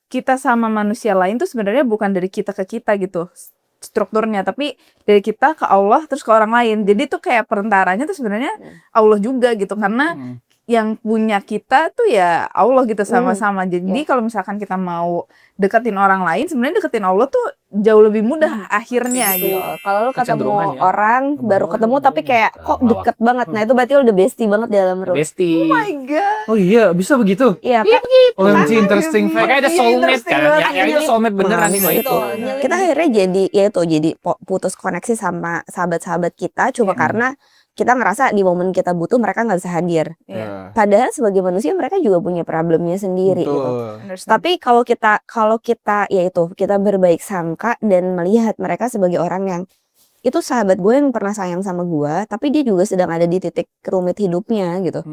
kita sama manusia lain tuh sebenarnya bukan dari kita ke kita gitu strukturnya, tapi dari kita ke Allah terus ke orang lain. Jadi tuh kayak perentaranya tuh sebenarnya Allah juga gitu, karena yang punya kita tuh ya Allah gitu sama-sama. Jadi kalau misalkan kita mau deketin orang lain, sebenarnya deketin Allah tuh jauh lebih mudah akhirnya gitu. Kalau lu ketemu Kecenderungan ya. orang baru ketemu tapi kayak kok deket banget. Nah itu berarti lu udah bestie banget dalam room. Bestie. Oh my god. Oh iya, bisa begitu. Iya kan? OMG, interesting fact. Makanya ada Iya, soulmate interesting kan. banget. Yang itu soulmate beneran nih Itu kita akhirnya jadi putus koneksi sama sahabat-sahabat kita cuma karena kita ngerasa di momen kita butuh mereka nggak bisa hadir. Iya. Padahal sebagai manusia mereka juga punya problemnya sendiri gitu. Understand. Tapi kalau kita yaitu kita berbaik sangka dan melihat mereka sebagai orang yang itu sahabat gue yang pernah sayang sama gue, tapi dia juga sedang ada di titik rumit hidupnya gitu.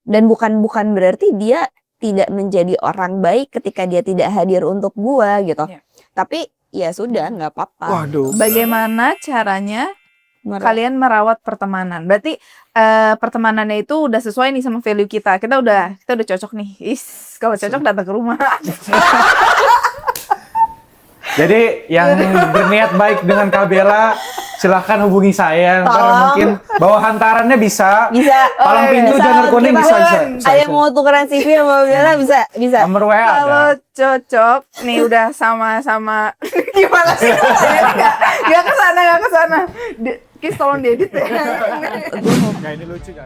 Dan bukan berarti dia tidak menjadi orang baik ketika dia tidak hadir untuk gue gitu. Iya. Tapi ya sudah nggak apa-apa. Waduh. Bagaimana caranya kalian merawat pertemanan? Berarti pertemanannya itu udah sesuai nih sama value kita. Kita udah cocok nih. Kalau cocok datang ke rumah. Jadi yang berniat baik dengan Kak Bella, silahkan hubungi saya. Ntar mungkin bawa hantarannya bisa. Palang pintu janur kuning bisa. Ayo mau tukeran CV sama Bella bisa. Nomor WA Kalau ada. cocok nih udah sama-sama. Gimana sih? Gak kesana. Kis tolong diedit ya. Nah, ini lucu kan?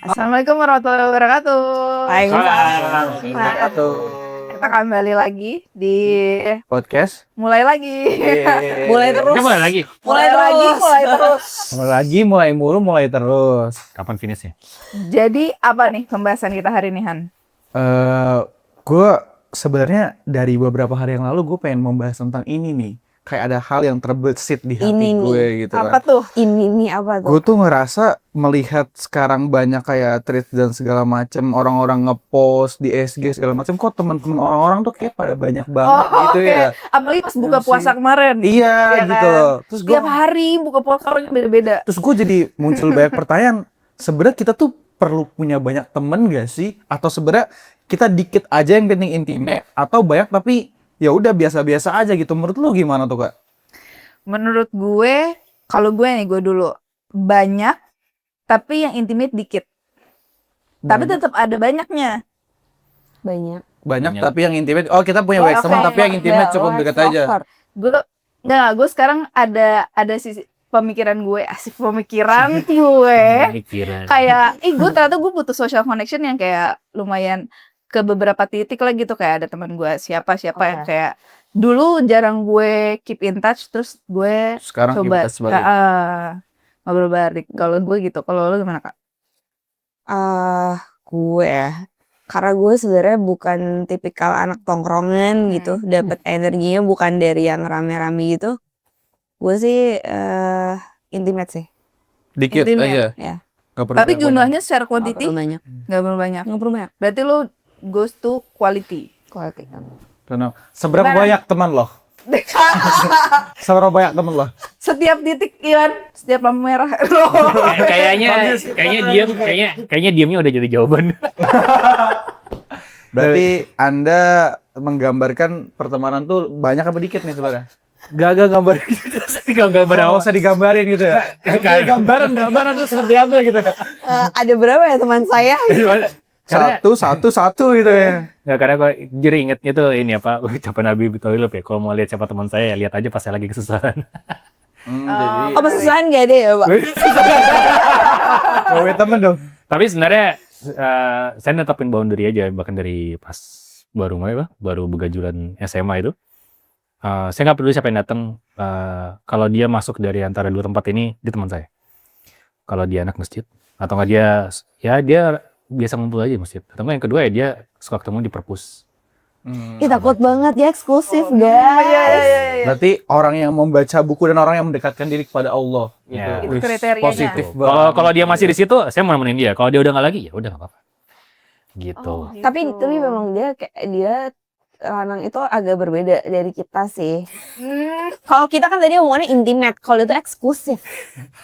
Assalamualaikum warahmatullahi wabarakatuh. Waalaikumsalam. Kita kembali lagi di Podcast. mulai lagi. Mulai terus. Kita mulai lagi. Mulai terus. Mulai mulu, mulai terus. Kapan finishnya? Jadi apa nih pembahasan kita hari ini, Han? Gue sebenarnya dari beberapa hari yang lalu gue pengen membahas tentang ini nih. Kayak ada hal yang terbesit di hati Ini gue gitu Apa kan. tuh? Ini apa tuh? Gue tuh ngerasa melihat sekarang banyak kayak tweet dan segala macem, orang-orang ngepost di SG segala macem, kok teman-teman orang-orang tuh kayak pada banyak banget gitu oke. ya. Apalagi pas buka puasa kemarin. Iya Iya gitu. kan? Terus gue Tiap hari buka puasa orangnya beda-beda. jadi muncul banyak pertanyaan. Sebenarnya kita tuh perlu punya banyak temen gak sih? Atau sebenarnya kita dikit aja yang penting intimate, atau banyak tapi ya udah biasa-biasa aja gitu. Menurut lu gimana tuh Kak? Menurut gue, kalau gue dulu banyak, tapi yang intimate dikit. Tapi tetap ada banyaknya. Banyak. Tapi yang intimate. Oh kita punya banyak teman, tapi yang intimate cukup dekat aja. Gue sekarang ada sisi pemikiran gue, asik pemikiran gue. Kayak, gue ternyata gue butuh social connection yang kayak lumayan ke beberapa titik lah gitu, kayak ada teman gue siapa yang kayak dulu jarang gue keep in touch, terus gue Sekarang coba kita sebagai ngobrol balik. Kalau gue gitu, kalau lo gimana Kak? Gue karena gue sebenarnya bukan tipikal anak tongkrongan gitu, dapat energinya bukan dari yang rame-rame gitu. Gue sih intimate sih. dikit Intimate, aja. Ya. Nggak perlu Tapi banyak. jumlahnya secara Nggak quantity perlu banyak. nggak perlu banyak. Nggak. Berarti lo goes to quality. Quality. Tenang. Seberapa Gimana? banyak teman lo? Seberapa banyak teman lo? Setiap titik Ian, setiap lampu merah. Kayaknya diamnya udah jadi jawaban. Berarti Anda menggambarkan pertemanan tuh banyak apa dikit nih sebenarnya? Gak gambar. Gak usah digambarin gitu ya. Gambaran tuh seperti apa gitu. Ada berapa ya teman saya? Satu gitu ya. Nggak, karena gue jadi ingetnya tuh ini apa, ucapan Nabi Thalib ya, kalau mau lihat siapa teman saya, ya lihat aja pas saya lagi kesusahan. Jadi Oh kesusahan gak ada ya Pak? kowe temen dong. Tapi sebenarnya saya netapin boundary aja, bahkan dari pas baru begajulan SMA itu. Saya nggak peduli siapa yang datang, kalau dia masuk dari antara dua tempat ini, dia teman saya. Kalau dia anak masjid, atau nggak dia biasa ngumpul aja di masjid. Atau nggak yang kedua ya dia suka ketemu di perpus. Ih takut banget ya eksklusif guys. Berarti orang yang membaca buku dan orang yang mendekatkan diri kepada Allah. Ya. Itu kriterianya. Positif Kalau dia masih di situ, saya mau nemenin dia. Kalau dia udah nggak lagi, ya udah nggak apa-apa. gitu. Tapi memang dia lanang itu agak berbeda dari kita sih. Kalau kita kan tadi omongannya intimate, kalau itu eksklusif.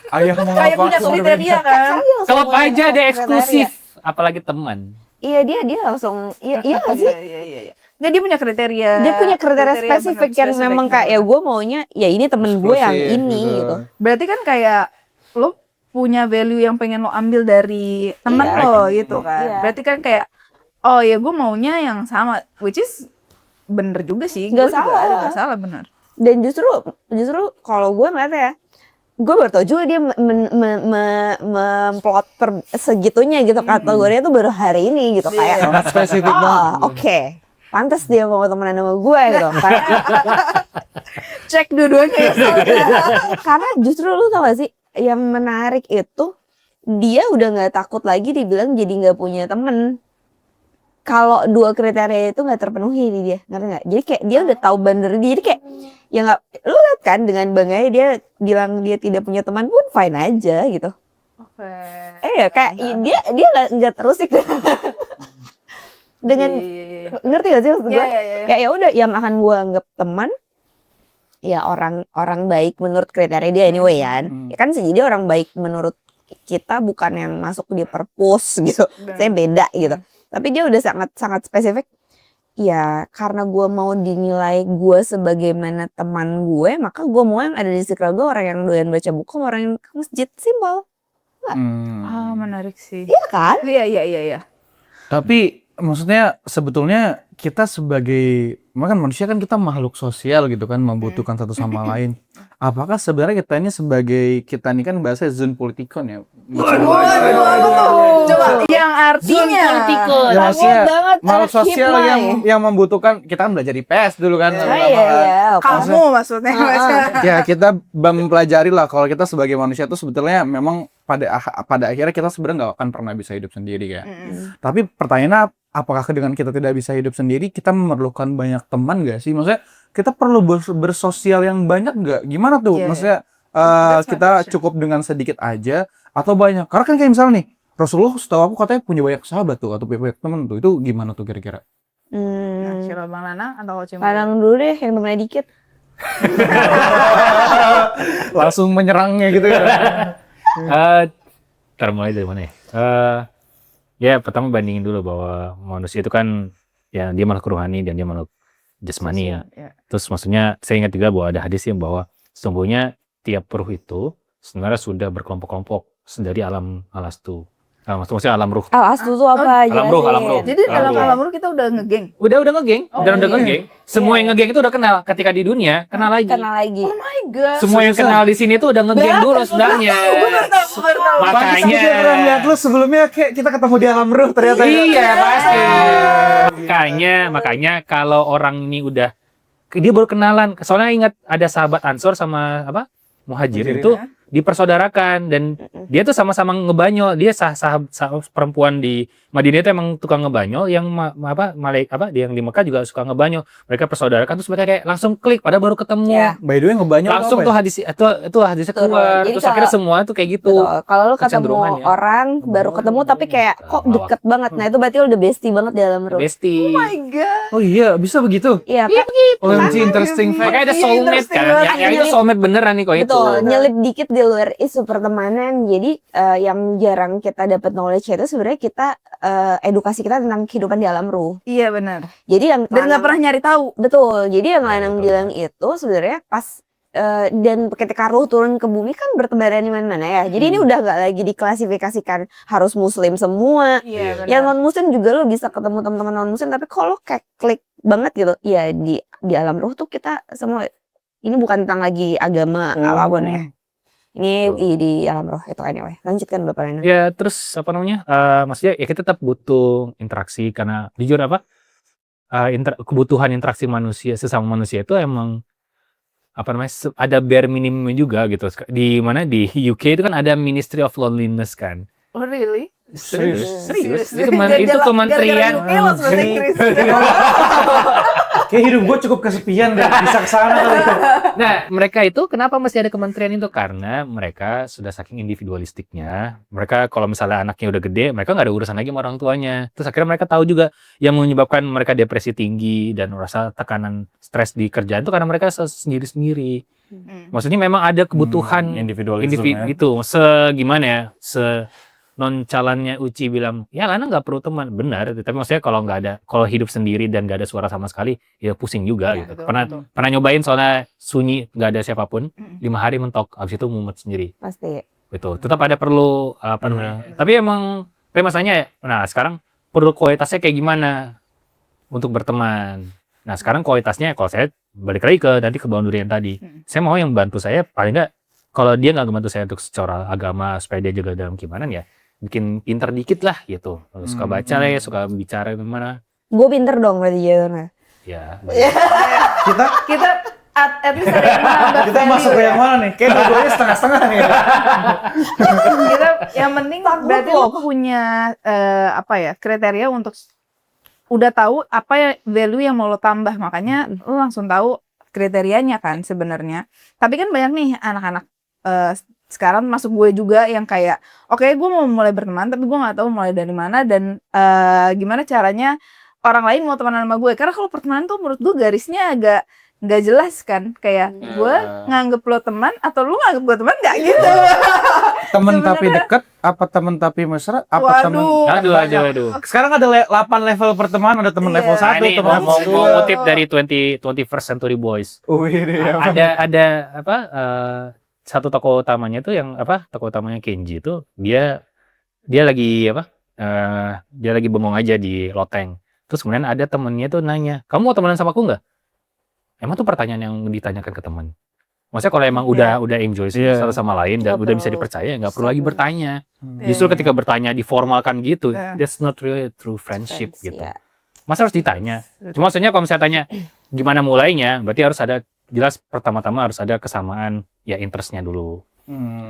Ayah mau Kayak apa? punya kriteria kan. Kalau aja ada kriteria. eksklusif, apalagi teman. Iya dia langsung iya nggak sih? Iya. Nggak, dia punya kriteria. Dia punya kriteria spesifik yang spesifik memang kayak ya gue maunya ya ini temen gue yang Eksklusif, ini gitu. Berarti kan kayak lo punya value yang pengen lo ambil dari teman Iya. lo gitu kan. Iya. Berarti kan kayak oh ya gue maunya yang sama, which is bener juga sih. Nggak Gua juga salah. nggak salah bener. Dan justru kalau gue ngeliatnya ya, gue baru tau juga dia memplot segitunya gitu kategorinya tuh baru hari ini gitu kayak Sangat spesifik banget. oke. Pantes dia mau temenan sama gue gitu Cek dua-duanya ya. karena justru lu tau gak sih yang menarik itu dia udah nggak takut lagi dibilang jadi nggak punya temen kalau dua kriteria itu nggak terpenuhi di dia, ngerti nggak? Jadi kayak dia udah tahu boundary dia, jadi kayak ya nggak, lu lihat kan dengan bangganya dia bilang dia tidak punya teman pun fine aja gitu. Ya kayak dia nggak terusik dengan ngerti gak sih maksud gue? Ya udah yang akan gue anggap teman ya orang baik menurut kriteria dia anyway kan. Ya kan jadi orang baik menurut kita bukan yang masuk di perpus gitu. Saya beda gitu. Tapi dia udah sangat spesifik. Ya karena gue mau dinilai gue sebagaimana teman gue, maka gue mau yang ada di circle gue orang yang doyan baca buku, orang yang ke masjid, simpel. Menarik sih. Iya kan? Iya. Tapi maksudnya sebetulnya kita sebagai manusia kan kita makhluk sosial gitu kan, membutuhkan satu sama lain. Apakah sebenarnya kita ini kan bahasa zon politikon ya? Coba yang artinya Ya, maksudnya banget makhluk anak sosial hipmai. yang membutuhkan, kita kan belajar di PS dulu kan. Iya. kamu maksudnya. Ya kita mempelajari lah kalau kita sebagai manusia itu sebetulnya memang pada akhirnya kita sebenarnya nggak akan pernah bisa hidup sendiri ya. Tapi pertanyaannya, apakah dengan kita tidak bisa hidup sendiri, kita memerlukan banyak teman gak sih? Maksudnya kita perlu bersosial yang banyak gak? Gimana tuh? Iya, Maksudnya That's my kita question. cukup dengan sedikit aja atau banyak? Karena kan kayak misalnya nih, Rasulullah setahu aku katanya punya banyak sahabat tuh atau punya banyak teman tuh. Itu gimana tuh kira-kira? Coba Bang Lanang atau Coach Imran? Lanang dulu deh yang temennya dikit. Langsung menyerangnya gitu ya. Ntar mulai dari mana ya? Ya pertama bandingin dulu bahwa manusia itu kan ya dia makhluk rohani dan dia makhluk jasmani ya. Terus maksudnya saya ingat juga bahwa ada hadis yang bahwa sesungguhnya tiap ruh itu sebenarnya sudah berkelompok-kelompok dari alam alastu. Maksudnya alam ruh. Astu tuh apa? Alam ruh, alam ruh. Jadi dalam alam ruh kita udah ngegeng. Udah ngegeng, udah ngegeng. Semua yang ngegeng itu udah kenal. Ketika di dunia kenal lagi. Kenal lagi. Oh my god. Semua yang kenal di sini tuh udah ngegeng dulu sebenarnya. Makanya Saya pernah lihat lu sebelumnya kayak kita ketemu di alam ruh ternyata. iya pasti. Makanya kalau orang ini udah dia baru kenalan. Soalnya ingat ada sahabat Ansor sama apa? Muhajir itu dipersaudarakan dan dia tuh sama-sama ngebanyol. Dia sahabat perempuan di Madinah itu emang tukang ngebanyol, yang dia yang di Mekah juga suka ngebanyol. Mereka persaudarakan terus mereka kayak langsung klik pada baru ketemu. Ya. By the way ngebanyol Langsung apa tuh ya? hadis itu hadisnya Betul. keluar. Jadi Terus akhirnya semua tuh kayak gitu. Betul. Kalau lu ketemu Kecenderungan ya. orang baru ketemu tapi kayak kok deket banget. Nah itu berarti lu udah bestie banget di dalam ruh. Bestie. Oh my god. Oh iya, bisa begitu. Iya, OMG, interesting fact. Makanya ada Iya, soulmate interesting kan. banget. Yang itu soulmate beneran nih kok itu. betul. Nyelip dikit di luar isu pertemanan. Jadi yang jarang kita dapat knowledge itu sebenarnya kita edukasi kita tentang kehidupan di alam ruh. Iya benar. Jadi yang Dan nggak pernah nyari tahu. betul. Jadi yang Lanang betul. bilang itu sebenarnya pas dan ketika ruh turun ke bumi kan bertebaran di mana-mana ya. Jadi ini udah nggak lagi diklasifikasikan harus muslim semua. Iya benar. Yang non muslim juga lo bisa ketemu teman-teman non muslim tapi kalau kayak klik banget gitu. Ya di alam ruh tuh kita semua ini bukan tentang lagi agama apapun ya. Ini di alam roh itu anyway. Lanjutkan Bapak Lena. Ya terus apa namanya? Maksudnya ya kita tetap butuh interaksi karena jujur kebutuhan interaksi manusia sesama manusia itu emang apa namanya ada bare minimum juga gitu. Di mana di UK itu kan ada Ministry of Loneliness kan. Oh really? Serius. Serius. Itu kementerian. Gara-gara UK lo bahasa Inggris. Kayak hidup gue cukup kesepian dan bisa kesana kali. Nah, mereka itu kenapa masih ada kementerian itu? Karena mereka sudah saking individualistiknya. Mereka kalau misalnya anaknya udah gede, mereka nggak ada urusan lagi sama orang tuanya. Terus akhirnya mereka tahu juga yang menyebabkan mereka depresi tinggi dan rasa tekanan stres di kerjaan itu karena mereka sendiri-sendiri. Maksudnya memang ada kebutuhan Individualisme ya. itu gimana ya? Noncalannya Uci bilang, ya Lana nggak perlu teman, benar. Tapi maksudnya kalau hidup sendiri dan nggak ada suara sama sekali, ya pusing juga Ya, gitu. betul, Pernah nyobain soalnya sunyi, nggak ada siapapun, 5 hari mentok, abis itu mumet sendiri. Pasti. Betul. Tetap ada perlu tapi masalahnya, nah sekarang perlu kualitasnya kayak gimana untuk berteman. Nah sekarang kualitasnya, kalau saya balik lagi ke boundary yang tadi, saya mau yang bantu saya paling nggak, kalau dia nggak membantu saya untuk secara agama supaya dia jaga dalam gimana ya, bikin pinter dikit lah gitu. Suka baca lah ya, suka bicara gimana. Gue pinter dong berarti jadinya. Ya. Kita at least ada yang menambah Kita value masuk ke ya. yang mana nih? Kayak dua-duanya setengah-setengah nih. Kita yang penting berarti lo punya apa ya, kriteria untuk udah tahu apa ya value yang mau lo tambah, makanya lo langsung tahu kriterianya kan sebenarnya. Tapi kan banyak nih anak-anak sekarang masuk gue juga yang kayak oke, gue mau mulai berteman tapi gue nggak tahu mulai dari mana dan gimana caranya orang lain mau temenan sama gue, karena kalau pertemanan tuh menurut gue garisnya agak nggak jelas kan, kayak gue nganggep lo teman atau lo nganggep gue teman nggak gitu. Temen tapi Sebenarnya- dekat, apa temen tapi mesra, apa temen? Waduh. Aduh. Sekarang ada 8 level pertemanan, ada temen Iya. level 1, Nah, ini temen mau level 2. ngutip dari 21st Century Boys. Wih, Ada apa satu tokoh utamanya tuh yang tokoh utamanya Kenji itu dia lagi dia lagi bengong aja di loteng. Terus kemudian ada temennya tuh nanya, kamu mau temenan sama aku nggak? Emang tuh pertanyaan yang ditanyakan ke teman. Maksudnya kalau emang udah enjoy satu sama lain dan Nggak udah bisa perlu. dipercaya, nggak perlu lagi bertanya. Iya. Justru ketika bertanya diformalkan gitu, Iya. that's not really true friendship Friends, gitu. ya. Masa harus ditanya? Cuma maksudnya kalau misalnya tanya gimana mulainya, berarti harus ada jelas, pertama-tama harus ada kesamaan ya interestnya dulu.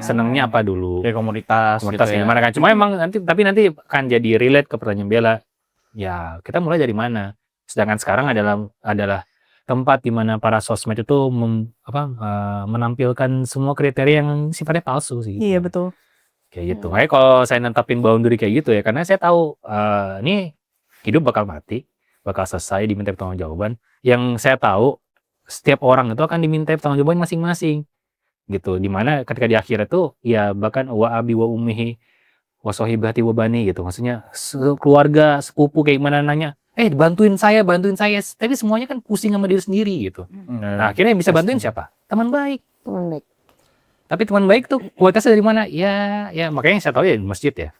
Senengnya apa dulu? Kayak komunitas Komunitasnya gitu ya. gimana kan? Cuma emang nanti akan jadi relate ke pertanyaan Bella. Ya, kita mulai dari mana? Sedangkan sekarang adalah tempat di mana para sosmed itu menampilkan semua kriteria yang sifatnya palsu sih. Iya betul. Kayak gitu. Makanya kalau saya netapin boundary kayak gitu ya, karena saya tahu ini hidup bakal mati, bakal selesai diminta pertanggungjawaban. Yang saya tahu setiap orang itu akan diminta pertanggungjawaban masing-masing. Gitu. Dimana ketika di akhirat itu ya bahkan wa abi wa ummihi wa sahibati wa bani gitu. Maksudnya keluarga, sepupu kayak gimana nanya, bantuin saya. Tapi semuanya kan pusing sama diri sendiri gitu. Nah, akhirnya yang bisa bantuin siapa? Teman baik. Teman baik. Tapi teman baik tuh kualitasnya dari mana? Ya makanya saya tahu ya di masjid ya.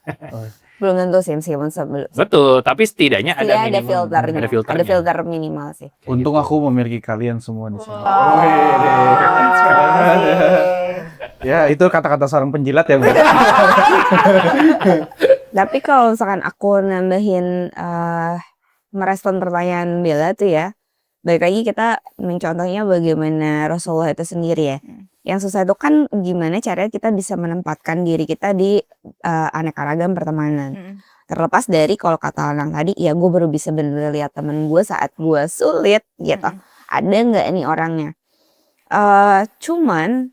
Belum tentu sih meskipun sebelum. Betul, tapi setidaknya ada Setidaknya ada minimum. filternya. Ada filternya. Ada filter minimal sih. Untung aku memiliki kalian semua di sini. Ya, itu kata-kata seorang penjilat ya, Bu. Tapi kalau misalkan aku nambahin merespon pertanyaan Bella tuh ya, balik lagi kita mencontohnya bagaimana Rasulullah itu sendiri ya. Yang susah itu kan gimana caranya kita bisa menempatkan diri kita di aneka ragam pertemanan. Terlepas dari kalau kata Lang tadi, ya gue baru bisa bener-bener lihat temen gue saat gue sulit gitu. Ada nggak nih orangnya? Cuman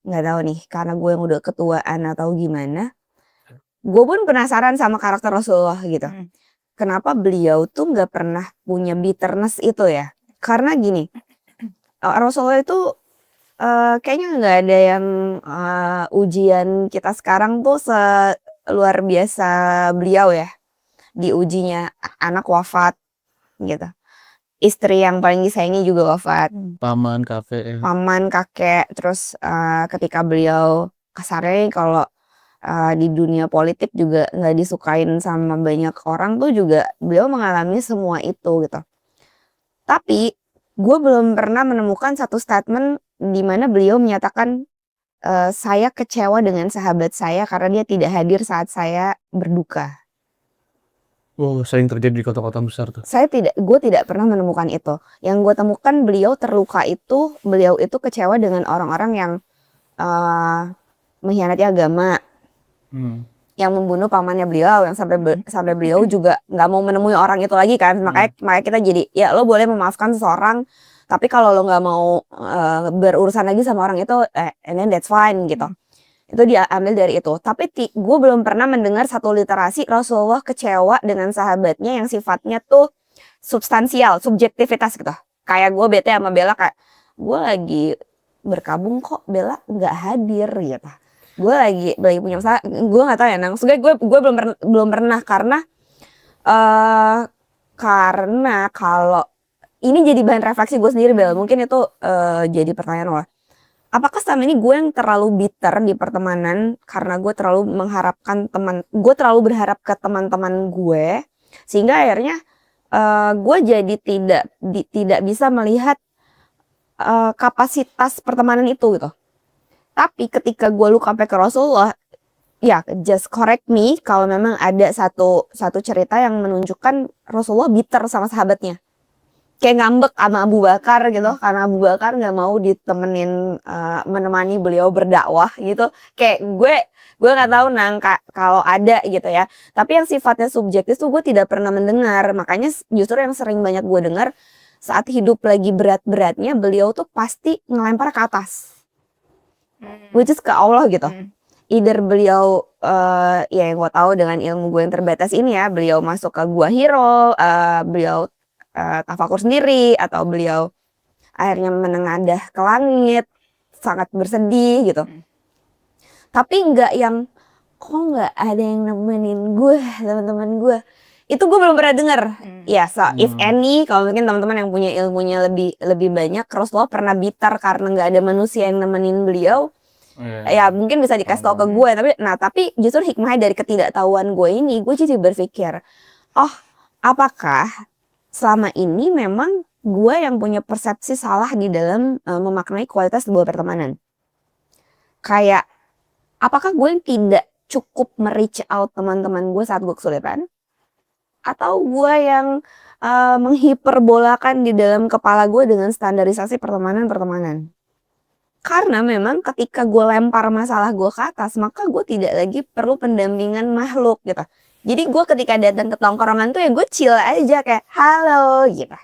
nggak tahu nih, karena gue yang udah ketuaan atau gimana, gue pun penasaran sama karakter Rasulullah gitu. Kenapa beliau tuh nggak pernah punya bitterness itu ya? Karena gini, Rasulullah itu kayaknya nggak ada yang ujian kita sekarang tuh luar biasa beliau ya. Diujinya anak wafat gitu. Istri yang paling disayangi juga wafat. Paman, kakek. Paman, kakek. Terus ketika beliau kasarnya kalau di dunia politik juga nggak disukain sama banyak orang tuh juga beliau mengalami semua itu gitu. Tapi gue belum pernah menemukan satu statement di mana beliau menyatakan saya kecewa dengan sahabat saya karena dia tidak hadir saat saya berduka. Oh, sering terjadi di kota-kota besar tuh. Gue tidak pernah menemukan itu. Yang gue temukan beliau terluka itu, beliau itu kecewa dengan orang-orang yang mengkhianati agama. yang membunuh pamannya beliau, yang sampai beliau juga nggak mau menemui orang itu lagi kan. Makanya kita jadi ya lo boleh memaafkan seseorang, tapi kalau lo nggak mau berurusan lagi sama orang itu, and then that's fine gitu. Itu dia ambil dari itu. Tapi gue belum pernah mendengar satu literasi Rasulullah kecewa dengan sahabatnya yang sifatnya tuh substansial, subjektivitas gitu. Kayak gue bete sama Bella, kayak gue lagi berkabung kok Bella nggak hadir gitu. Gue lagi punya masalah, gue nggak tahu ya Nang. Sebenarnya gue belum pernah karena kalau ini jadi bahan refleksi gue sendiri Bella, mungkin itu jadi pertanyaan lo. Apakah selama ini gue yang terlalu bitter di pertemanan karena gue terlalu berharap ke teman-teman gue, sehingga akhirnya gue jadi tidak bisa melihat kapasitas pertemanan itu gitu. Tapi ketika gue look sampai ke Rasulullah, ya just correct me kalau memang ada satu cerita yang menunjukkan Rasulullah bitter sama sahabatnya. Kayak ngambek sama Abu Bakar gitu, karena Abu Bakar nggak mau ditemenin menemani beliau berdakwah gitu. Kayak gue nggak tahu Nang kalau ada gitu ya. Tapi yang sifatnya subjektif tuh gue tidak pernah mendengar. Makanya justru yang sering banyak gue dengar saat hidup lagi berat-beratnya, beliau tuh pasti ngelempar ke atas, which is ke Allah gitu. Either beliau ya yang gue tahu dengan ilmu gue yang terbatas ini ya, beliau masuk ke gua Hiro, beliau tafakur sendiri, atau beliau akhirnya menengadah ke langit sangat bersedih gitu. Tapi nggak yang kok nggak ada yang nemenin gue, teman-teman gue itu gue belum pernah dengar. Ya so if any, kalau mungkin teman-teman yang punya ilmunya lebih banyak, Rasulullah pernah bitter karena nggak ada manusia yang nemenin beliau. Ya mungkin bisa dikasih tau ke gue, tapi justru hikmahnya dari ketidaktahuan gue ini, gue jadi berpikir, oh apakah selama ini memang gue yang punya persepsi salah di dalam memaknai kualitas sebuah pertemanan. Kayak apakah gue yang tidak cukup reach out teman-teman gue saat gue kesulitan, atau gue yang menghiperbolakan di dalam kepala gue dengan standarisasi pertemanan. Karena memang ketika gue lempar masalah gue ke atas, maka gue tidak lagi perlu pendampingan makhluk gitu. Jadi gue ketika datang ke tongkrongan tuh ya gue chill aja, kayak halo gitu.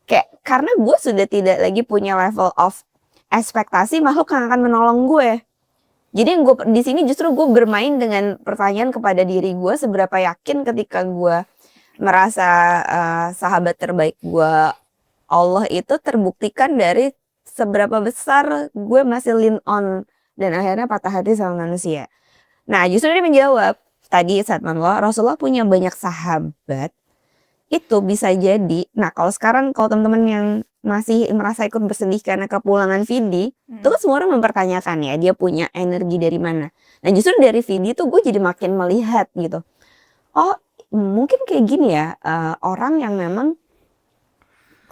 Kayak karena gue sudah tidak lagi punya level of ekspektasi makhluk yang akan menolong gue. Jadi yang gue di sini justru gue bermain dengan pertanyaan kepada diri gue, seberapa yakin ketika gue merasa sahabat terbaik gue Allah itu terbuktikan dari seberapa besar gue masih lean on dan akhirnya patah hati sama manusia. Nah justru dia menjawab tadi saat Rasulullah punya banyak sahabat, itu bisa jadi. Nah kalau sekarang kalau teman-teman yang masih merasa ikut bersedih karena kepulangan Vidi, itu kan semua orang mempertanyakan ya dia punya energi dari mana. Nah justru dari Vidi tuh gue jadi makin melihat gitu, oh mungkin kayak gini ya, orang yang memang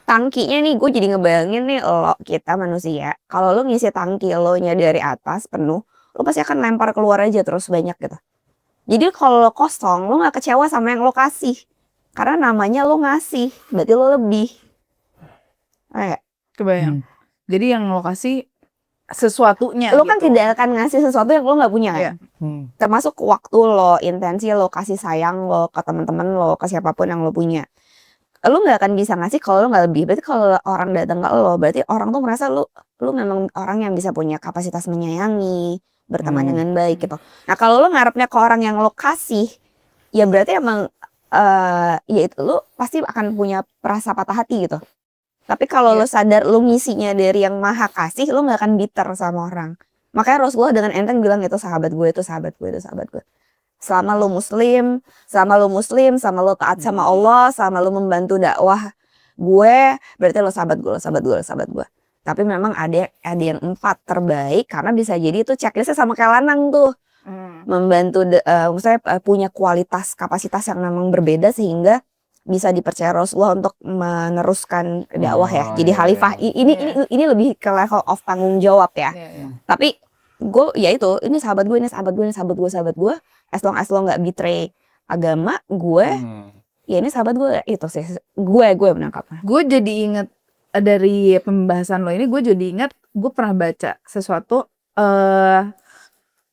tangkinya nih, gue jadi ngebayangin nih kita manusia, kalau lo ngisi tangki lo nya dari atas penuh, lo pasti akan lempar keluar aja terus banyak gitu. Jadi kalau lo kosong, lo gak kecewa sama yang lo kasih. Karena namanya lo ngasih, berarti lo lebih. Kebayang. Jadi yang lo kasih sesuatunya lo kan gitu. tidak akan ngasih sesuatu yang lo gak punya kan? Iya. Termasuk waktu lo, intensi lo, kasih sayang lo ke teman-teman lo, ke siapapun yang lo punya. Lo gak akan bisa ngasih kalau lo gak lebih. Berarti kalau orang datang ke lo, berarti orang tuh merasa lo memang orang yang bisa punya kapasitas menyayangi, berteman dengan baik gitu. Nah kalau lo ngarepnya ke orang yang lo kasih, ya berarti emang ya itu lo pasti akan punya perasa patah hati gitu. Tapi kalau lo sadar lo ngisinya dari yang maha kasih, lo gak akan bitter sama orang. Makanya Rasulullah dengan enteng bilang itu sahabat gue, itu sahabat gue, itu sahabat gue. Selama lo muslim, selama lo taat sama Allah, selama lo membantu dakwah gue, berarti lo sahabat gue, lo sahabat gue, lo sahabat gue. Tapi memang ada yang 4 terbaik, karena bisa jadi itu checklistnya sama kayak Lanang tuh. Membantu, maksudnya punya kualitas, kapasitas yang memang berbeda sehingga bisa dipercaya Rasulullah untuk meneruskan dakwah ya. Jadi khalifah. Ini lebih ke level of tanggung jawab ya. Tapi gue ya itu, ini sahabat gue, ini sahabat gue, ini sahabat gue, sahabat gue. As long gak betray agama gue, ya ini sahabat gue, itu sih gue menangkapnya. Gue jadi inget dari pembahasan lo ini, gue jadi ingat gue pernah baca sesuatu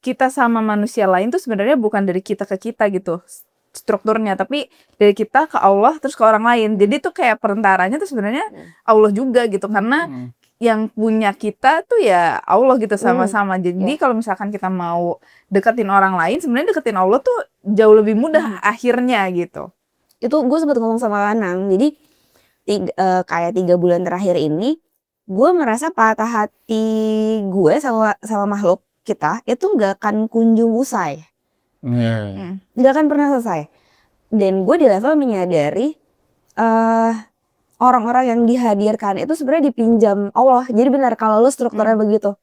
kita sama manusia lain tuh sebenarnya bukan dari kita ke kita gitu strukturnya, tapi dari kita ke Allah terus ke orang lain. Jadi tuh kayak perentaranya tuh sebenarnya Allah juga gitu, karena yang punya kita tuh ya Allah gitu sama-sama. Jadi kalau misalkan kita mau deketin orang lain, sebenarnya deketin Allah tuh jauh lebih mudah akhirnya gitu. Itu gue sempat ngomong sama Lanang, jadi kayak 3 bulan terakhir ini gue merasa patah hati gue sama makhluk kita itu nggak akan kunjung usai, nggak akan pernah selesai. Dan gue di level menyadari orang-orang yang dihadirkan itu sebenarnya dipinjam Allah. Jadi benar kalau lo strukturnya begitu.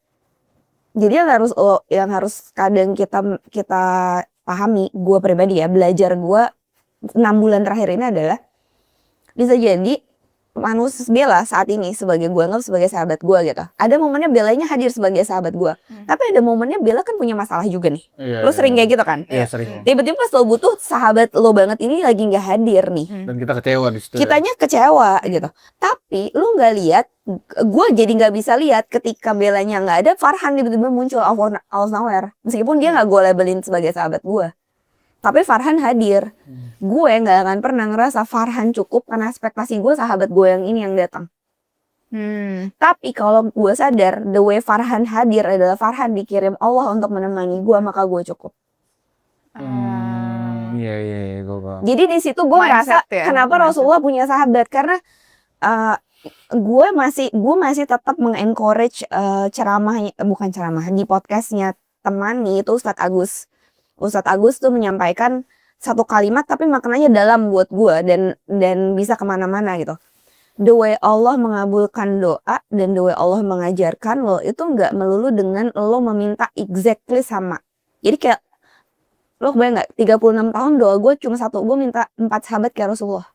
Jadi yang harus kadang kita pahami, gue pribadi ya, belajar gue 6 bulan terakhir ini adalah bisa jadi manusia Bella saat ini sebagai gue anggap sebagai sahabat gue gitu. Ada momennya Bellanya hadir sebagai sahabat gue, tapi ada momennya Bella kan punya masalah juga nih. Lo sering kayak gitu kan? Iya, sering. Tiba-tiba pas lo butuh sahabat lo banget ini lagi nggak hadir nih. Dan kita kecewa di situ. Kitanya kecewa gitu. Tapi lo nggak lihat, gue jadi nggak bisa lihat ketika Bellanya nggak ada, Farhan tiba-tiba muncul out of nowhere. Meskipun dia nggak gue labelin sebagai sahabat gue. Tapi Farhan hadir. Gue gak akan pernah ngerasa Farhan cukup karena ekspektasi gue sahabat gue yang ini yang datang. Tapi kalau gue sadar the way Farhan hadir adalah Farhan dikirim Allah untuk menemani gue, maka gue cukup. Iya, gue. Jadi di situ gue ngerasa kenapa Rasulullah punya sahabat, karena gue masih tetap mengencourage bukan ceramah di podcastnya Temani itu Ustadz Agus tuh menyampaikan satu kalimat tapi maknanya dalam buat gue dan bisa kemana-mana gitu. The way Allah mengabulkan doa dan the way Allah mengajarkan lo itu nggak melulu dengan lo meminta exactly sama. Jadi kayak lo bayang nggak 36 tahun doa gue cuma satu, gue minta 4 sahabat kayak Rasulullah.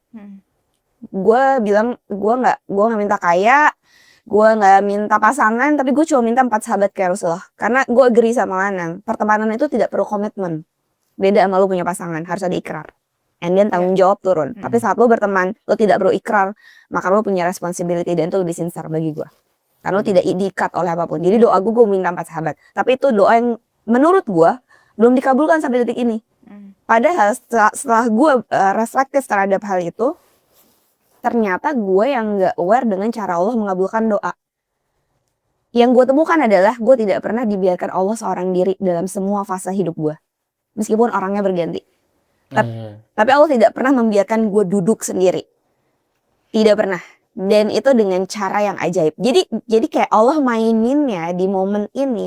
Gue bilang gue nggak minta kaya, gue nggak minta pasangan, tapi gue cuma minta 4 sahabat kayak Rasulullah. Karena gue agree sama Lanang, pertemanan itu tidak perlu komitmen. Beda sama lo punya pasangan, harus ada ikrar. And then tanggung jawab turun. Tapi saat lo berteman, lo tidak perlu ikrar, maka lo punya responsibility dan itu lebih sincere bagi gue. Karena lo tidak diikat oleh apapun. Jadi doa gue minta 4 sahabat. Tapi itu doa yang menurut gue belum dikabulkan sampai detik ini. Padahal setelah gue reflektif terhadap hal itu, ternyata gue yang gak aware dengan cara Allah mengabulkan doa. Yang gue temukan adalah gue tidak pernah dibiarkan Allah seorang diri dalam semua fase hidup gue. Meskipun orangnya berganti. Tapi Allah tidak pernah membiarkan gue duduk sendiri. Tidak pernah. Dan itu dengan cara yang ajaib. Jadi kayak Allah maininnya di momen ini.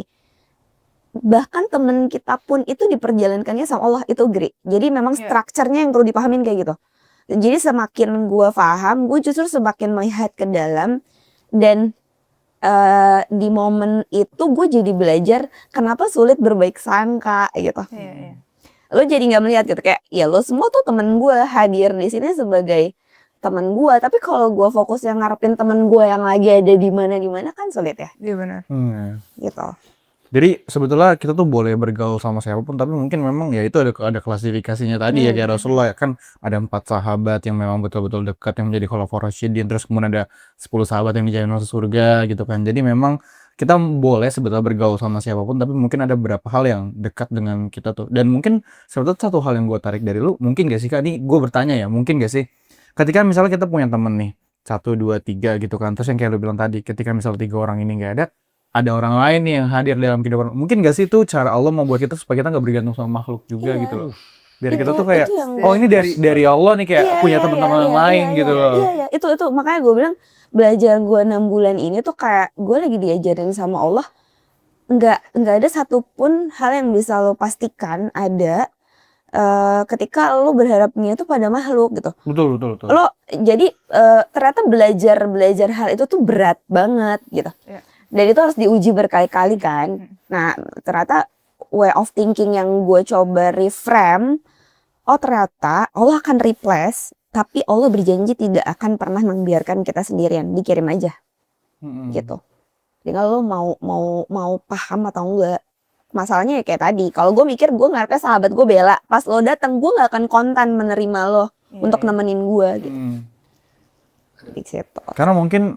Bahkan temen kita pun itu diperjalankannya sama Allah, itu agree. Jadi memang strukturnya yang perlu dipahamin kayak gitu. Jadi semakin gue paham, gue justru semakin melihat ke dalam. Dan di momen itu gue jadi belajar kenapa sulit berbaik sangka gitu. Lo jadi nggak melihat gitu kayak ya lo semua tuh temen gue hadir di sini sebagai temen gue, tapi kalau gue fokus yang ngarepin temen gue yang lagi ada di mana kan sulit ya. Iya benar. Gitu. Jadi sebetulnya kita tuh boleh bergaul sama siapapun, tapi mungkin memang ya itu ada klasifikasinya tadi ya kayak Rasulullah ya kan ada 4 sahabat yang memang betul-betul dekat yang menjadi khulafaur rasyidin, terus kemudian ada 10 sahabat yang dijamin masuk surga gitu kan. Jadi memang kita boleh sebetulnya bergaul sama siapapun, tapi mungkin ada beberapa hal yang dekat dengan kita tuh. Dan mungkin sebetulnya satu hal yang gue tarik dari lu, mungkin gak sih Kak, ini gue bertanya ya, mungkin gak sih ketika misalnya kita punya temen nih 1, 2, 3 gitu kan, terus yang kayak lu bilang tadi ketika misalnya 3 orang ini gak ada orang lain nih yang hadir dalam kehidupan. Mungkin gak sih itu cara Allah membuat kita supaya kita gak bergantung sama makhluk juga gitu loh. Biar kita tuh kayak ini dari Allah nih kayak punya teman-teman lain gitu loh. Iya, itu makanya gue bilang belajar gue 6 bulan ini tuh kayak gue lagi diajarin sama Allah. Nggak ada satupun hal yang bisa lo pastikan ada ketika lo berharapnya itu pada makhluk gitu. Betul. Lo jadi ternyata belajar hal itu tuh berat banget gitu. Dan itu harus diuji berkali-kali kan. Nah ternyata way of thinking yang gue coba reframe, ternyata Allah akan replace, tapi Allah berjanji tidak akan pernah membiarkan kita sendirian, dikirim aja, gitu. Tinggal lo mau paham atau enggak. Masalahnya ya kayak tadi, kalau gue mikir gue ngarepnya sahabat gue Bella, pas lo datang gue nggak akan kontan menerima lo untuk nemenin gue, gitu. Di situ. Karena mungkin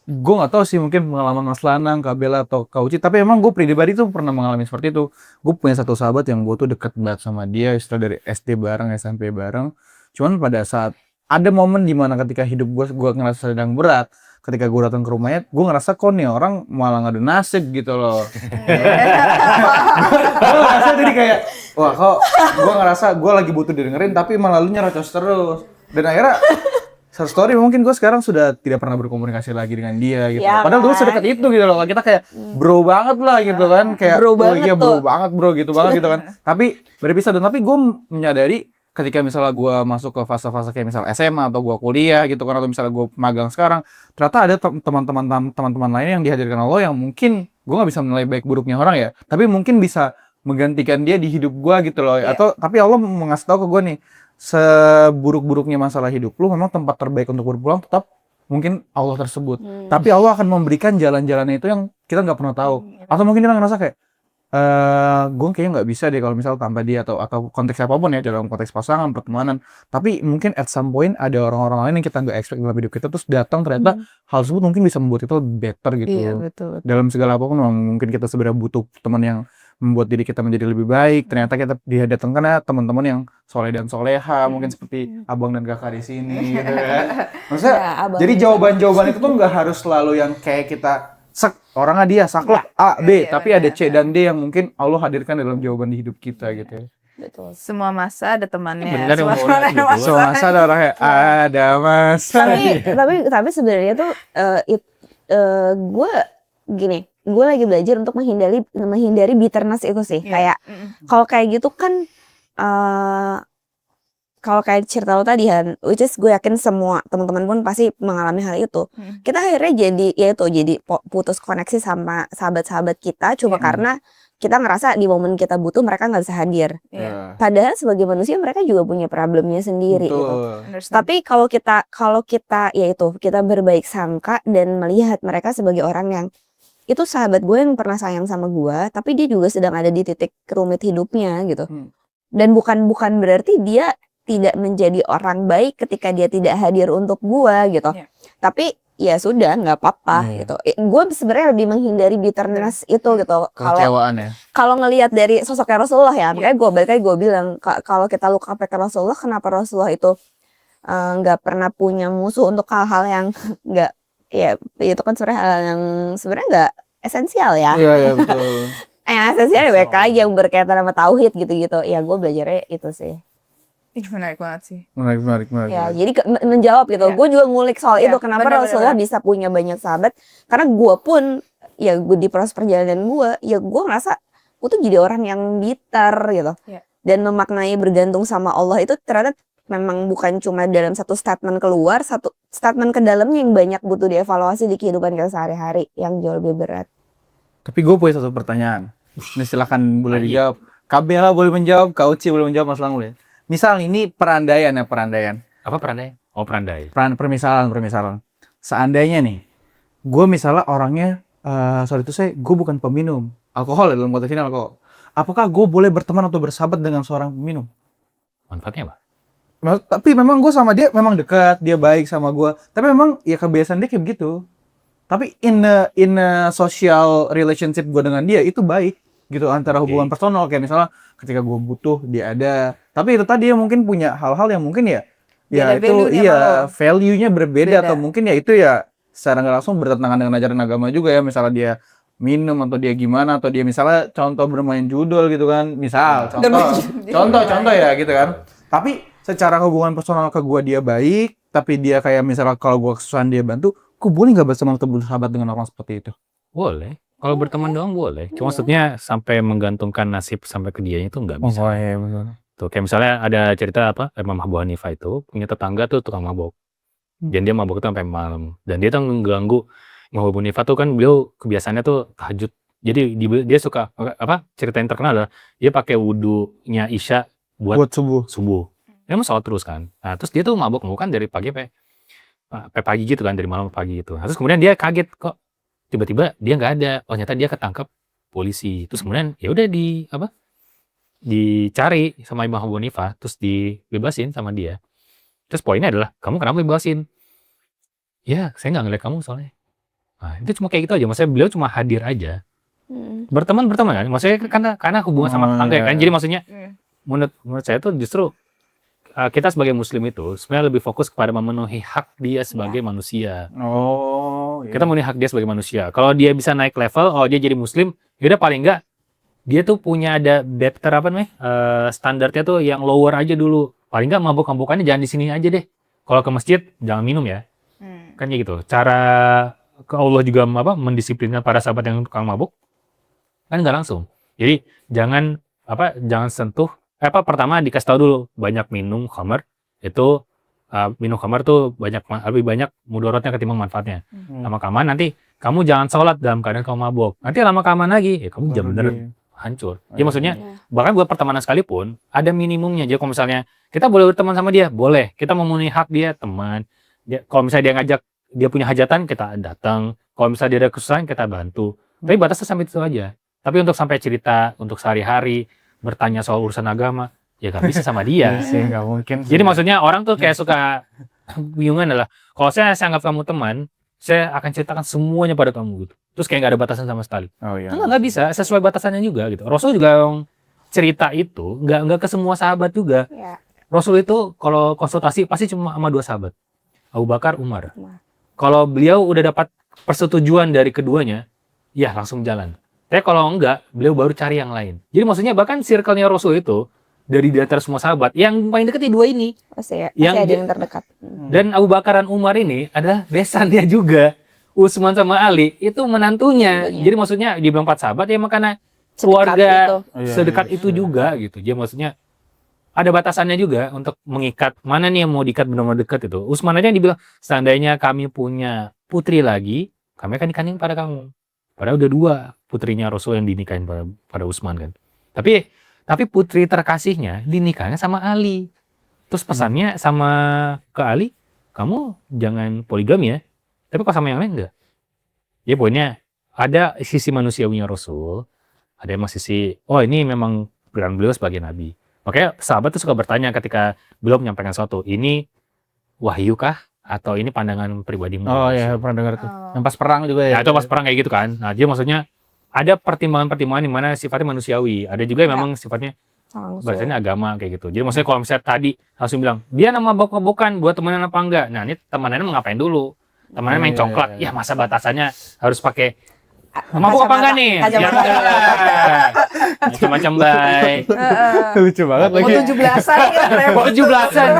gue nggak tahu sih mungkin pengalaman Mas Lanang, Kak Bella atau Kak Uci, tapi emang gue pribadi tuh pernah mengalami seperti itu. Gue punya satu sahabat yang gue tuh deket banget sama dia, istilah dari SD bareng, SMP bareng. Cuman pada saat ada momen dimana ketika hidup gue ngerasa sedang berat, ketika gue datang ke rumahnya, gue ngerasa kok nih orang malah ngadu nasib gitu loh. Gue ngerasa jadi kayak, wah kok gue ngerasa gue lagi butuh didengerin, tapi malah lu nyerocos terus. Dan akhirnya short story mungkin gue sekarang sudah tidak pernah berkomunikasi lagi dengan dia gitu. Ya Padahal dulu kan? sedekat itu gitu loh. Kita kayak bro banget lah gitu kan. Kayak Bro oh banget iya bro tuh. banget bro gitu banget gitu kan. Tapi berpisah dan tapi gue menyadari ketika misalnya gue masuk ke fase-fase kayak misal SMA atau gue kuliah gitu kan, atau misalnya gue magang sekarang, ternyata ada teman-teman lain yang dihadirkan Allah yang mungkin gue nggak bisa menilai baik buruknya orang ya, tapi mungkin bisa menggantikan dia di hidup gue gitu loh. Atau tapi Allah mau ngasih tahu ke gue nih, seburuk-buruknya masalah hidup lu, memang tempat terbaik untuk berpulang tetap mungkin Allah tersebut. Tapi Allah akan memberikan jalan-jalannya itu yang kita nggak pernah tahu. Atau mungkin kita ngerasa kayak gue kayaknya nggak bisa deh kalau misal tanpa dia, atau konteks apapun ya, dalam konteks pasangan, pertemanan. Tapi mungkin at some point ada orang-orang lain yang kita nggak expect dalam hidup kita, terus datang ternyata hal tersebut mungkin bisa membuat kita lebih better gitu. Iya, betul. Dalam segala apapun mungkin kita sebenarnya butuh teman yang membuat diri kita menjadi lebih baik. Ternyata kita didatangkan ya teman-teman yang soleh dan soleha, mungkin seperti abang dan kakak di sini gitu kan. Maksudnya Ya, abang jadi dan jawaban-jawaban itu tuh nggak harus selalu yang kayak kita orangnya dia saklek A, B, tapi ada C dan D yang mungkin Allah hadirkan dalam jawaban di hidup kita gitu. Betul. Semua masa ada temannya. Bener yang Semua mau masa ada gitu. masalahnya. So masa ada orangnya ada masa. tapi sebenarnya tuh gue gini, gue lagi belajar untuk menghindari bitterness itu sih. Iya. Kayak kalau kayak gitu kan kalau kayak cerita lo tadi Han, which is gue yakin semua teman-teman pun pasti mengalami hal itu. Kita akhirnya jadi putus koneksi sama sahabat-sahabat kita cuma karena kita ngerasa di momen kita butuh mereka nggak bisa hadir. Iya. Padahal sebagai manusia mereka juga punya problemnya sendiri gitu. Betul. Understand. Tapi kalau kita kita berbaik sangka dan melihat mereka sebagai orang yang itu sahabat gue yang pernah sayang sama gue, tapi dia juga sedang ada di titik rumit hidupnya gitu. Dan bukan berarti dia tidak menjadi orang baik ketika dia tidak hadir untuk gue gitu. Iya. Tapi ya sudah nggak apa-apa gitu. Gue sebenarnya lebih menghindari bitterness itu gitu. Kekecewaan ya. Kalau ngelihat dari sosoknya Rasulullah ya, makanya gue bilang kalau kita look up ke Rasulullah, kenapa Rasulullah itu nggak pernah punya musuh untuk hal-hal yang nggak, ya itu kan sebenarnya hal yang sebenarnya nggak esensial ya. Iya betul. Yang esensial ya banyak lagi yang berkaitan sama tauhid gitu-gitu. Ya gue belajarnya itu sih. Ih, menarik banget sih. Menarik. Ya, jadi menjawab gitu. Iya. Gue juga ngulik soal Iya, itu. Kenapa benar. Rasulullah bisa punya banyak sahabat? Karena gue pun, ya gue di proses perjalanan gue, ya gue ngerasa gue tuh jadi orang yang bitter gitu. Iya. Dan memaknai bergantung sama Allah itu ternyata memang bukan cuma dalam satu statement keluar, satu statement ke dalamnya yang banyak butuh dievaluasi di kehidupan kita sehari-hari yang jauh lebih berat. Tapi gue punya satu pertanyaan. Ini silakan boleh dijawab. Kak Bella boleh menjawab, Kak Uci boleh menjawab, Mas Lang boleh. Misal ini perandaian. Apa perandai? Oh, perandai. Permisalan. Seandainya nih, gue misalnya orangnya, gue bukan peminum alkohol ya, dalam konteks ini alkohol. Apakah gue boleh berteman atau bersahabat dengan seorang peminum? Manfaatnya apa? Tapi memang gue sama dia memang dekat, dia baik sama gue. Tapi memang ya kebiasaan dia kayak begitu. Tapi in a social relationship gue dengan dia itu baik gitu, antara hubungan personal, kayak misalnya ketika gue butuh dia ada. Tapi itu tadi dia mungkin punya hal-hal yang mungkin ya Beda itu value-nya value-nya berbeda. Beda. Atau mungkin ya itu ya secara nggak langsung bertentangan dengan ajaran agama juga ya. Misalnya dia minum atau dia gimana, atau dia misalnya contoh bermain judol gitu kan, misal contoh ya gitu kan. Tapi secara hubungan personal ke gue dia baik, tapi dia kayak misalnya kalau gue kesusahan dia bantu, gue boleh nggak berteman atau bersahabat dengan orang seperti itu? Boleh. Kalau berteman doang boleh. Cuma maksudnya sampai menggantungkan nasib sampai ke dianya itu nggak bisa. iya betul. Tuh, kayak misalnya ada cerita Imam Abu Hanifah itu punya tetangga tuh tukang mabok. Dan dia mabok itu sampai malam. Dan dia tuh mengganggu. Imam Abu Hanifah tuh kan beliau kebiasaannya tuh tahajud. Jadi dia suka cerita yang terkenal adalah dia pakai wudunya Isya buat subuh. Dia mau sholat terus kan. Nah, terus dia tuh mabok kan dari pagi sampai pagi gitu kan, dari malam ke pagi gitu. Nah, terus kemudian dia kaget kok tiba-tiba dia nggak ada. Oh, ternyata dia ketangkep polisi. Terus kemudian ya udah dicari sama Imam Abu Hanifah, terus dibebasin sama dia. Terus poinnya adalah, kamu kenapa bebasin? Ya, saya nggak ngeliat kamu soalnya. Nah, itu cuma kayak gitu aja. Maksudnya beliau cuma hadir aja. Mm. Berteman kan. Maksudnya karena hubungan sama tetangga kan. Jadi maksudnya menurut saya tuh justru kita sebagai muslim itu sebenarnya lebih fokus kepada memenuhi hak dia sebagai manusia. Oh, Kita memenuhi hak dia sebagai manusia. Kalau dia bisa naik level, dia jadi muslim, yaudah paling enggak dia tuh punya ada better standarnya tuh yang lower aja dulu. Paling enggak mabuk-mabukannya jangan di sini aja deh. Kalau ke masjid jangan minum ya. Kan kayak gitu. Cara ke Allah juga mendisiplinkan para sahabat yang tukang mabuk kan nggak langsung. Jadi jangan sentuh. Pertama dikasih tahu dulu banyak minum khamar itu minum khamar tuh lebih banyak mudorotnya ketimbang manfaatnya. Lama-kelamaan nanti kamu jangan sholat dalam keadaan kamu mabuk. Nanti lama-kelamaan lagi kamu jangan bener hancur. Ya maksudnya bahkan buat pertemanan sekalipun ada minimumnya. Jadi kalau misalnya kita boleh berteman sama dia, boleh. Kita memenuhi hak dia teman. Kalau misalnya dia ngajak dia punya hajatan kita datang. Kalau misalnya dia ada kesusahan kita bantu. Tapi batasnya sampai itu aja. Tapi untuk sampai cerita untuk sehari-hari bertanya soal urusan agama ya gak bisa sama dia. sih nggak mungkin. Jadi maksudnya orang tuh kayak suka bingungan adalah kalau saya anggap kamu teman, saya akan ceritakan semuanya pada kamu gitu. Terus kayak gak ada batasan sama sekali. Oh iya. Nggak bisa sesuai batasannya juga gitu. Rasul juga cerita itu nggak ke semua sahabat juga. Ya. Rasul itu kalau konsultasi pasti cuma sama 2 sahabat, Abu Bakar, Umar. Kalau beliau udah dapat persetujuan dari keduanya, ya langsung jalan. Tapi kalau enggak, beliau baru cari yang lain. Jadi maksudnya bahkan circle-nya Rasul itu dari antara semua sahabat, yang paling dekat 2 ini. Pasti Yang ada yang terdekat. Dan Abu Bakar dan Umar ini adalah besannya juga. Utsman sama Ali itu menantunya. Jadi maksudnya dibilang 4 sahabat ya makanya keluarga sedekat itu juga gitu. Jadi maksudnya ada batasannya juga untuk mengikat. Mana nih yang mau diikat benar-benar dekat itu. Utsman aja yang dibilang, seandainya kami punya putri lagi, kami akan nikahin pada kamu. Padahal udah 2 putrinya Rasul yang dinikahin pada Utsman kan. Tapi putri terkasihnya dinikahin sama Ali. Terus pesannya sama ke Ali, kamu jangan poligami ya. Tapi kalau sama yang lain enggak. Ya pokoknya ada sisi manusiawinya Rasul, ada yang sisi ini memang peran beliau sebagai nabi. Makanya sahabat tuh suka bertanya ketika beliau menyampaikan sesuatu, ini wahyu kah atau ini pandangan pribadimu? Oh iya, pernah dengar tuh. Yang pas perang juga ya. Ya itu pas perang kayak gitu kan. Nah, dia maksudnya ada pertimbangan-pertimbangan di mana sifatnya manusiawi, ada juga yang memang sifatnya bahasanya agama kayak gitu. Jadi maksudnya kalau misalnya tadi langsung bilang, dia nama mabok-mabokan buat temenan apa enggak? Nah, ini temenannya mau ngapain dulu? Temenannya main coklat. Ya masa batasannya harus pakai mabuk apa enggak nih? Macam-macam baik. Lucu banget lagi. Mau 17-an kan? Mau 17-an.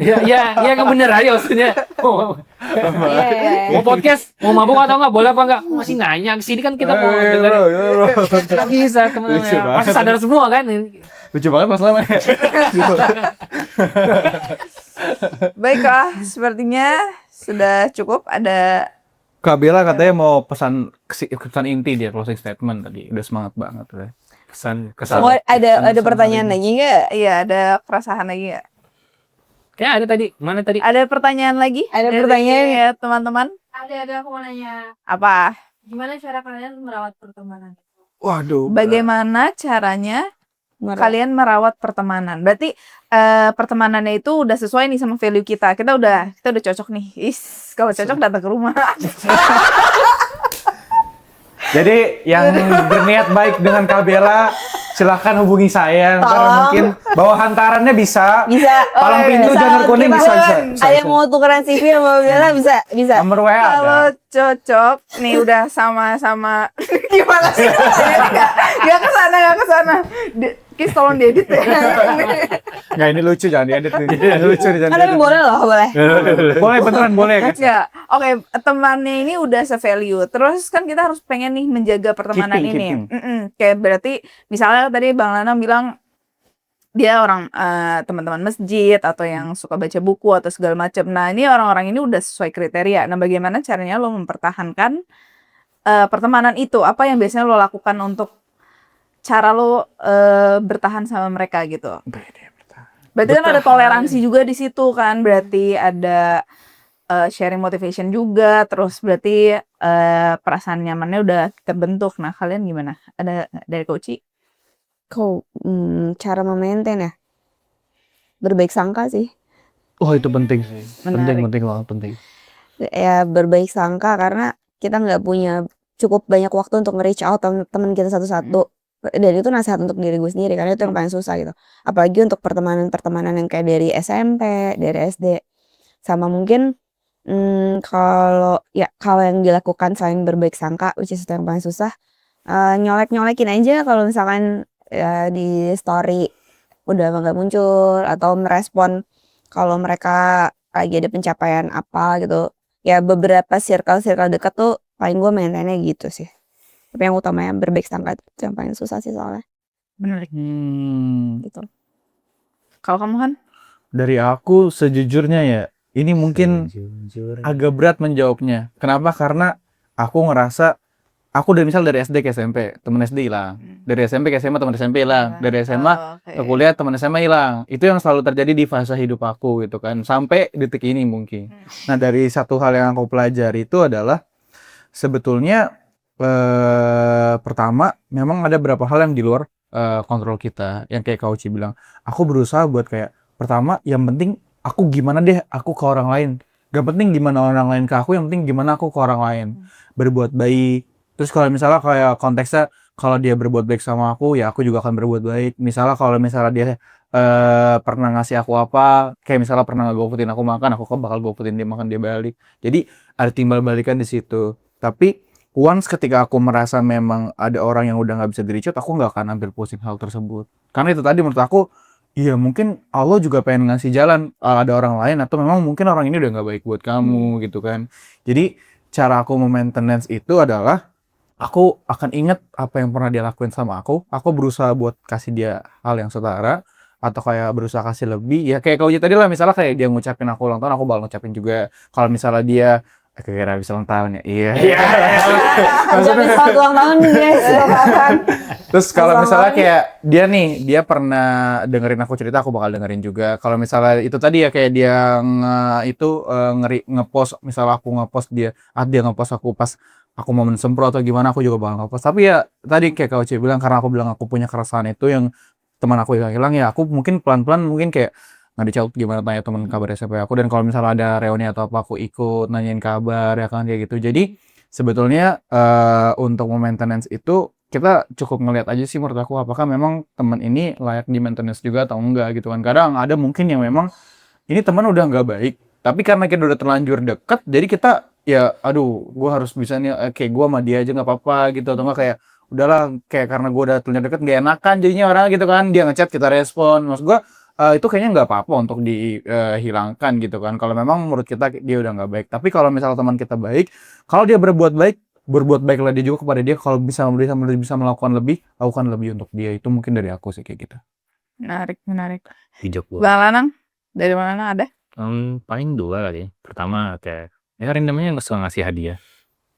Ya kan bener aja maksudnya. Mau podcast, mau mabuk atau enggak, boleh apa enggak? Masih nanya, kesini kan kita mau dengerin. Nggak bisa temen-temen. Pasti sadar semua kan. Lucu banget masalahnya. Baiklah, sepertinya sudah cukup. Ada Kak Bella katanya mau pesan inti dia closing statement tadi. Udah semangat banget udah. Kesan. Oh, ada pertanyaan lagi nggak? Iya, ada keresahan lagi nggak? Kayak ada tadi. Mana tadi? Ada pertanyaan lagi? Ada Dari pertanyaan ya teman-teman? Ada aku mau nanya, Apa? gimana cara kalian merawat pertemanan? Waduh. Bagaimana caranya kalian merawat pertemanan? Berarti pertemanannya itu udah sesuai nih sama value kita. Kita udah cocok nih. Kalau cocok datang ke rumah. Jadi yang berniat baik dengan Kak Bella, silahkan hubungi saya. Ntar mungkin bawa hantarannya bisa. Palang pintu janur kuning bisa. Ada yang mau tukeran CV sama Bella bisa. Nomor WA Kalau ada. cocok nih udah sama-sama. Gimana sih? Gak kesana. Kis tolong diedit ya. Nggak, ini lucu jangan diedit nih. Lucu nih, jangan Tapi diedit. boleh loh, boleh. Boleh beneran boleh kan? Ya, oke, temannya ini udah se-value. Terus kan kita harus pengen nih menjaga pertemanan ini. Kayak berarti misalnya tadi Bang Lana bilang dia orang teman-teman masjid atau yang suka baca buku atau segala macam. Nah, ini orang-orang ini udah sesuai kriteria. Nah, bagaimana caranya lo mempertahankan pertemanan itu? Apa yang biasanya lo lakukan untuk cara lo bertahan sama mereka gitu? Berarti kan ada toleransi juga di situ kan. Berarti ada sharing motivation juga. Terus berarti perasaan nyamannya udah terbentuk. Nah, kalian gimana? Ada dari Coach? Cara memaintain ya? Berbaik sangka sih. Oh, itu penting sih. Menarik. Penting banget, penting. Ya berbaik sangka karena kita nggak punya cukup banyak waktu untuk nge-reach out teman kita satu-satu. Dan itu nasihat untuk diri gue sendiri karena itu yang paling susah gitu. Apalagi untuk pertemanan-pertemanan yang kayak dari SMP, dari SD. Sama mungkin kalau yang dilakukan selain berbaik sangka, which is itu yang paling susah, nyolek-nyolekin aja kalau misalkan di story udah nggak muncul atau merespon kalau mereka lagi ada pencapaian apa gitu. Ya beberapa circle dekat tuh paling gue maintainnya gitu sih. Tapi yang utamanya berbaik sangka itu yang paling susah sih soalnya Menarik. gitu. Kalau kamu kan? Dari aku sejujurnya ya, ini mungkin Sejujurnya. agak berat menjawabnya. Kenapa? Karena aku ngerasa aku dari SD ke SMP teman SD hilang, dari SMP ke SMA teman SMP hilang, dari SMA ke kuliah teman SMA hilang. Itu yang selalu terjadi di fase hidup aku gitu kan, sampai detik ini mungkin. Nah, dari satu hal yang aku pelajari itu adalah sebetulnya pertama memang ada beberapa hal yang di luar kontrol kita, yang kayak Kak Uci bilang. Aku berusaha buat kayak pertama yang penting aku gimana deh aku ke orang lain. Gak penting gimana orang lain ke aku, yang penting gimana aku ke orang lain. Berbuat baik. Terus kalau misalnya kayak konteksnya kalau dia berbuat baik sama aku, ya aku juga akan berbuat baik. Misalnya kalau misalnya dia pernah ngasih aku apa, kayak misalnya pernah ngegofoodin aku makan, aku bakal gofoodin dia makan, dia balik. Jadi ada timbal balikan di situ. Tapi once ketika aku merasa memang ada orang yang udah nggak bisa di-reach out, aku nggak akan ambil pusing hal tersebut. Karena itu tadi menurut aku, iya mungkin Allah juga pengen ngasih jalan ada orang lain, atau memang mungkin orang ini udah nggak baik buat kamu gitu kan. Jadi cara aku maintenance itu adalah aku akan ingat apa yang pernah dia lakuin sama aku berusaha buat kasih dia hal yang setara, atau kayak berusaha kasih lebih. Ya kayak kau tadi lah, misalnya kayak dia ngucapin aku ulang tahun, aku bakal ngucapin juga. Kalau misalnya dia kira bisa ulang tahun ya, iya. Ucapin selamat ulang tahun guys. Terus kalau misalnya kayak dia pernah dengerin aku cerita, aku bakal dengerin juga. Kalau misalnya itu tadi ya kayak dia ngepost, misalnya aku ngepost dia ngepost aku pas aku mau sempro atau gimana, aku juga bakal ngepost. Tapi ya tadi kayak Kak Uci bilang, karena aku bilang aku punya keresahan itu yang teman aku hilang ya, aku mungkin pelan-pelan mungkin kayak nggak dicaut gimana tanya teman kabar SMP aku, dan kalau misalnya ada reuni atau apa aku ikut nanyain kabar ya kan, kayak gitu. Jadi sebetulnya untuk maintenance itu kita cukup ngelihat aja sih menurut aku, apakah memang teman ini layak di maintenance juga atau enggak gitu kan. Kadang ada mungkin yang memang ini teman udah nggak baik, tapi karena kita udah terlanjur deket, jadi kita ya aduh gue harus bisa nih kayak gue sama dia aja nggak apa-apa gitu, atau enggak kayak udahlah kayak karena gue udah terlanjur deket gak enakan jadinya orang gitu kan, dia ngechat kita respon. Maksud gue itu kayaknya nggak apa-apa untuk dihilangkan gitu kan, kalau memang menurut kita dia udah nggak baik. Tapi kalau misalnya teman kita baik, kalau dia berbuat baiklah dia juga kepada dia. Kalau bisa melakukan lebih, lakukan lebih untuk dia. Itu mungkin dari aku sih kayak gitu. Menarik. Bijak gua. Bang Lanang, dari mana ada? Paling 2 kali. Pertama kayak namanya suka ngasih hadiah.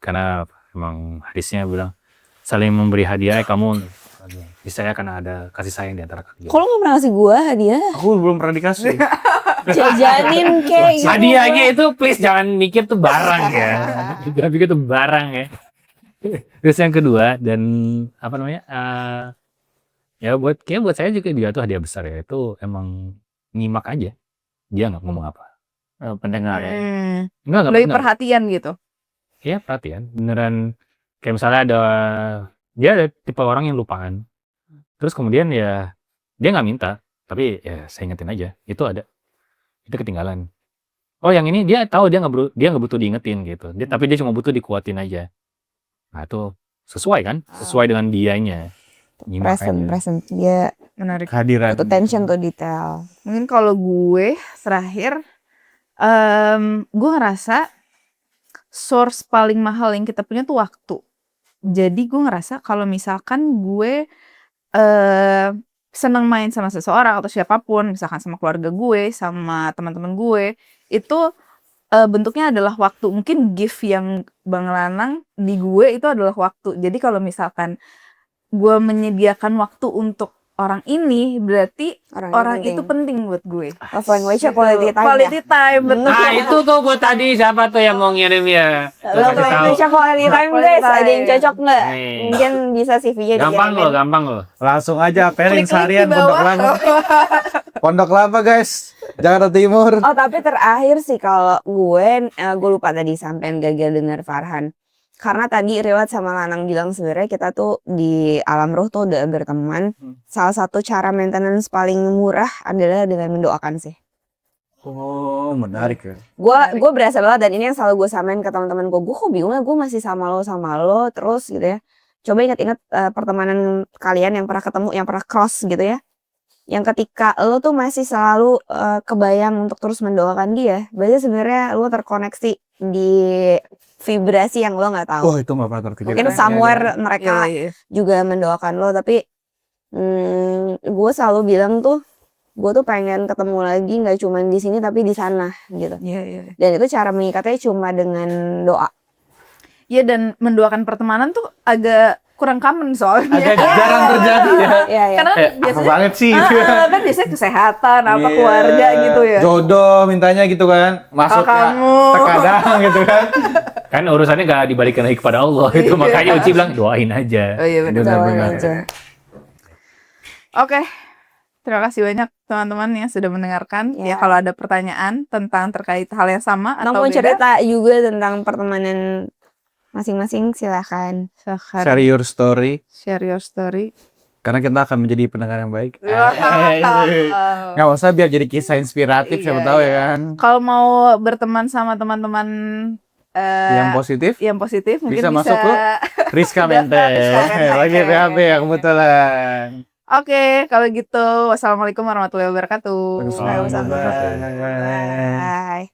Karena emang hadisnya bilang saling memberi hadiah, kamu bisa karena ada kasih sayang di antara kalian. Kok lu gak pernah ngasih gue hadiah? Aku belum pernah dikasih. Jajanin kayak gitu. Hadiahnya itu please jangan mikir tuh barang ya. Jangan pikir tuh barang ya. Terus yang kedua, dan apa namanya? Ya buat saya juga dia tuh hadiah besar ya. Itu emang nyimak aja. Dia nggak ngomong apa. Pendengar ya. Enggak Lebih perhatian gitu. Iya perhatian. Beneran kayak misalnya dia ada tipe orang yang lupaan. Terus kemudian ya dia nggak minta, tapi ya saya ingetin aja. Itu ada. Itu ketinggalan. Oh yang ini dia tahu dia nggak butuh diingetin gitu. Tapi dia cuma butuh dikuatin aja. Nah itu sesuai kan? Sesuai dengan dianya. Nyimak aja. Present. Dia Menarik. Kehadiran. butuh attention to detail. Mungkin kalau gue terakhir, gue ngerasa source paling mahal yang kita punya tuh waktu. Jadi gue ngerasa kalau misalkan gue seneng main sama seseorang atau siapapun, misalkan sama keluarga gue, sama teman-teman gue, itu bentuknya adalah waktu. Mungkin gift yang Bang Lanang di gue itu adalah waktu. Jadi kalau misalkan gue menyediakan waktu untuk orang ini, berarti orang itu penting buat gue. Love language-nya quality time. Quality time, betul. Nah itu tuh buat tadi siapa tuh yang mau ngirim ya? Love language-nya quality time guys. Ada yang cocok nggak? Nih. Mungkin bisa CV-nya Gampang loh. Langsung aja pairing Klik-klik seharian di Pondok bawah. Lapa. Pondok Lapa guys, Jakarta Timur. Oh tapi terakhir sih kalau gue lupa tadi sampean gagal dengar Farhan. karena tadi Riwat sama Lanang bilang sebenarnya kita tuh di alam roh tuh udah berteman. Salah satu cara maintenance paling murah adalah dengan mendoakan sih. Oh, menarik ya. Gue berasa banget, dan ini yang selalu gue samain ke teman-teman gue kok bingung ya gue masih sama lo terus gitu ya. Coba ingat-ingat pertemanan kalian yang pernah ketemu, yang pernah cross gitu ya, yang ketika lo tuh masih selalu kebayang untuk terus mendoakan dia, berarti sebenarnya lo terkoneksi di vibrasi yang lo nggak tahu. Oh, itu nggak pernah terpikir. Mungkin somewhere mereka Iya. juga mendoakan lo, tapi gue selalu bilang tuh gue tuh pengen ketemu lagi nggak cuma di sini tapi di sana gitu. Iya. Dan itu cara mengikatnya cuma dengan doa. Iya, dan mendoakan pertemanan tuh agak kurang common soalnya. Agak jarang terjadi ya. Iya, iya. Karena Apa biasanya banget sih? kan biasanya kesehatan, apa Iya. keluarga gitu ya. Jodoh mintanya gitu kan. Masuknya kamu. terkadang gitu kan. Kan urusannya gak dibalikin lagi kepada Allah itu, Iya. makanya Uci bilang doain aja. Oh iya benar. Doain Benar-benar. aja. Oke. Terima kasih banyak teman-teman yang sudah mendengarkan. Ya. Ya kalau ada pertanyaan tentang terkait hal yang sama Nah, atau mau beda, cerita juga tentang pertemanan masing-masing silahkan. silahkan Share your story. share your story. Karena kita akan menjadi pendengar yang baik. Wah. Nggak usah biar jadi kisah inspiratif, siapa Iya, tahu iya. ya kan. Kalau mau berteman sama teman-teman Yang positif. yang positif mungkin Bisa bisa, masuk ke Rizka Mente. Rizka Mente. Lagi PHP ya kebetulan. Oke, kalau gitu wassalamualaikum warahmatullahi wabarakatuh. Waalaikumsalam. Bye.